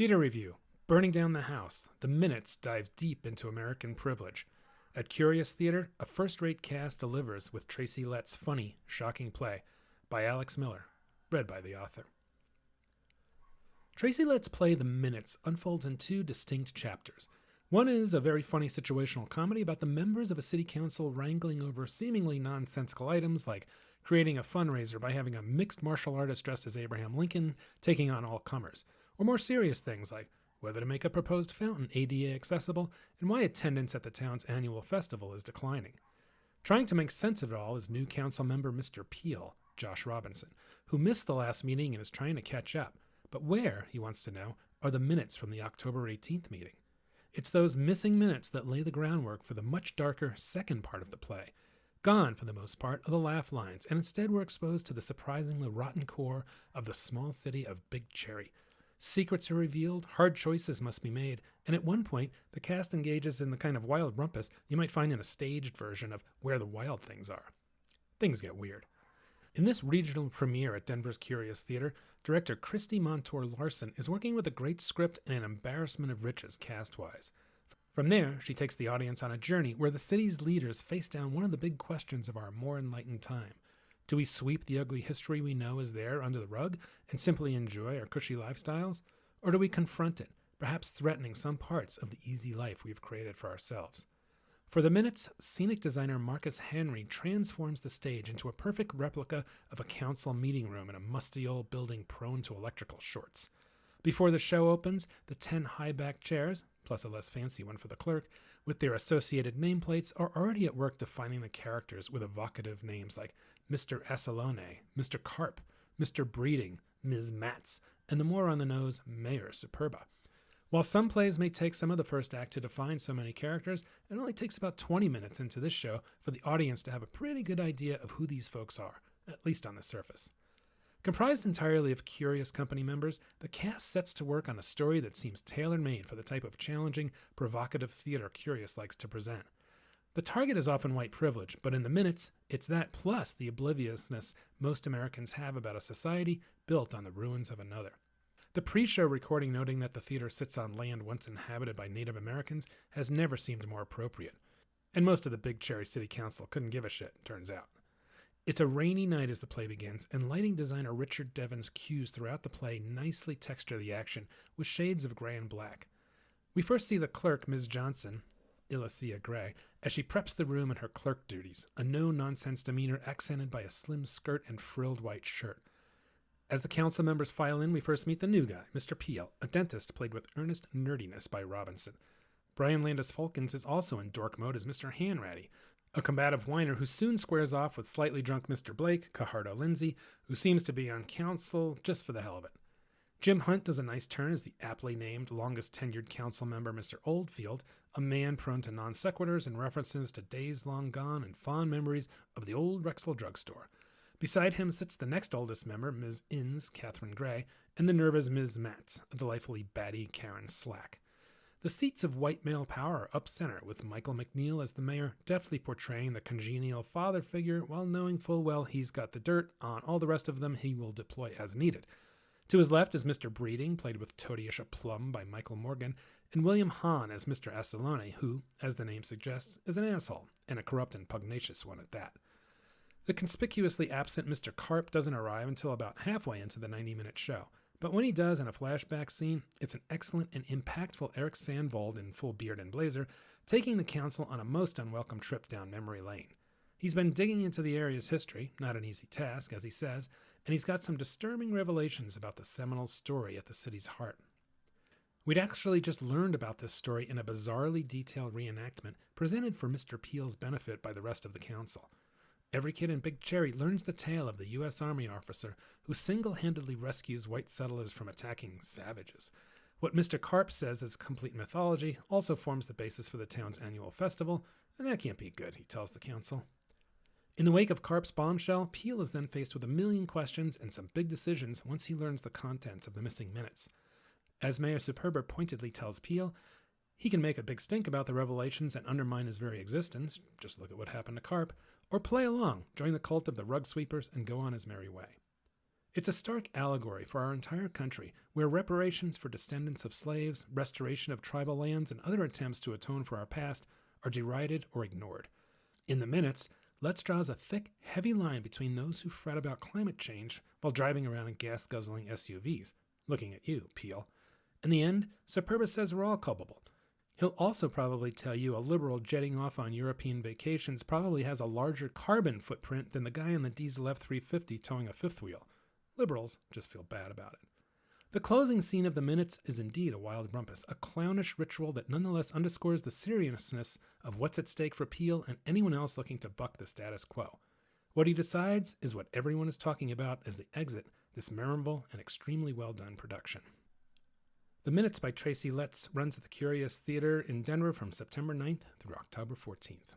Theater Review, Burning Down the House, The Minutes dives deep into American privilege. At Curious Theater, a first-rate cast delivers with Tracy Letts' funny, shocking play by Alex Miller, read by the author. Tracy Letts' play The Minutes unfolds in two distinct chapters. One is a very funny situational comedy about the members of a city council wrangling over seemingly nonsensical items like creating a fundraiser by having a mixed martial artist dressed as Abraham Lincoln taking on all comers, or more serious things like whether to make a proposed fountain ADA accessible and why attendance at the town's annual festival is declining. Trying to make sense of it all is new council member Mr. Peel, Josh Robinson, who missed the last meeting and is trying to catch up. But where, he wants to know, are the minutes from the October 18th meeting? It's those missing minutes that lay the groundwork for the much darker second part of the play. Gone, for the most part, are the laugh lines, and instead we're exposed to the surprisingly rotten core of the small city of Big Cherry. Secrets are revealed, hard choices must be made, and at one point, the cast engages in the kind of wild rumpus you might find in a staged version of Where the Wild Things Are. Things get weird. In this regional premiere at Denver's Curious Theater, director Christy Montour Larson is working with a great script and an embarrassment of riches cast-wise. From there, she takes the audience on a journey where the city's leaders face down one of the big questions of our more enlightened time. Do we sweep the ugly history we know is there under the rug and simply enjoy our cushy lifestyles? Or do we confront it, perhaps threatening some parts of the easy life we've created for ourselves? For the Minutes, scenic designer Marcus Henry transforms the stage into a perfect replica of a council meeting room in a musty old building prone to electrical shorts. Before the show opens, the 10 high-backed chairs, plus a less fancy one for the clerk, with their associated nameplates, are already at work defining the characters with evocative names like Mr. Assalone, Mr. Carp, Mr. Breeding, Ms. Matz, and the more on-the-nose Mayor Superba. While some plays may take some of the first act to define so many characters, it only takes about 20 minutes into this show for the audience to have a pretty good idea of who these folks are, at least on the surface. Comprised entirely of curious company members, the cast sets to work on a story that seems tailor-made for the type of challenging, provocative theater Curious likes to present. The target is often white privilege, but in the Minutes, it's that plus the obliviousness most Americans have about a society built on the ruins of another. The pre-show recording noting that the theater sits on land once inhabited by Native Americans has never seemed more appropriate. And most of the Big Cherry City Council couldn't give a shit, turns out. It's a rainy night as the play begins, and lighting designer Richard Devon's cues throughout the play nicely texture the action with shades of gray and black. We first see the clerk, Ms. Johnson, Elysia Gray, as she preps the room in her clerk duties, a no-nonsense demeanor accented by a slim skirt and frilled white shirt. As the council members file in, we first meet the new guy, Mr. Peel, a dentist played with earnest nerdiness by Robinson. Brian Landis Falkins is also in dork mode as Mr. Hanratty, a combative whiner who soon squares off with slightly drunk Mr. Blake, Cajardo Lindsay, who seems to be on council just for the hell of it. Jim Hunt does a nice turn as the aptly named, longest-tenured council member Mr. Oldfield, a man prone to non sequiturs and references to days long gone and fond memories of the old Rexall drugstore. Beside him sits the next oldest member, Ms. Inns, Catherine Gray, and the nervous Ms. Matz, a delightfully batty Karen Slack. The seats of white male power are up center, with Michael McNeil as the mayor, deftly portraying the congenial father figure while knowing full well he's got the dirt on all the rest of them he will deploy as needed. To his left is Mr. Breeding, played with toadyish aplomb by Michael Morgan, and William Hahn as Mr. Assalone, who, as the name suggests, is an asshole, and a corrupt and pugnacious one at that. The conspicuously absent Mr. Carp doesn't arrive until about halfway into the 90-minute show, but when he does in a flashback scene, it's an excellent and impactful Eric Sandvold in full beard and blazer, taking the council on a most unwelcome trip down memory lane. He's been digging into the area's history, not an easy task, as he says, and he's got some disturbing revelations about the seminal story at the city's heart. We'd actually just learned about this story in a bizarrely detailed reenactment presented for Mr. Peel's benefit by the rest of the council. Every kid in Big Cherry learns the tale of the U.S. Army officer who single-handedly rescues white settlers from attacking savages. What Mr. Carp says is complete mythology also forms the basis for the town's annual festival, and that can't be good, he tells the council. In the wake of Carp's bombshell, Peel is then faced with a million questions and some big decisions once he learns the contents of the missing minutes. As Mayor Superba pointedly tells Peel, he can make a big stink about the revelations and undermine his very existence, just look at what happened to Carp, or play along, join the cult of the rug sweepers, and go on his merry way. It's a stark allegory for our entire country, where reparations for descendants of slaves, restoration of tribal lands, and other attempts to atone for our past are derided or ignored. In the minutes, Letts draws a thick, heavy line between those who fret about climate change while driving around in gas-guzzling SUVs. Looking at you, Peel. In the end, Superba says we're all culpable. He'll also probably tell you a liberal jetting off on European vacations probably has a larger carbon footprint than the guy in the diesel F-350 towing a fifth wheel. Liberals just feel bad about it. The closing scene of the minutes is indeed a wild rumpus, a clownish ritual that nonetheless underscores the seriousness of what's at stake for Peel and anyone else looking to buck the status quo. What he decides is what everyone is talking about as they exit this memorable and extremely well done production. The Minutes by Tracy Letts runs at the Curious Theater in Denver from September 9th through October 14th.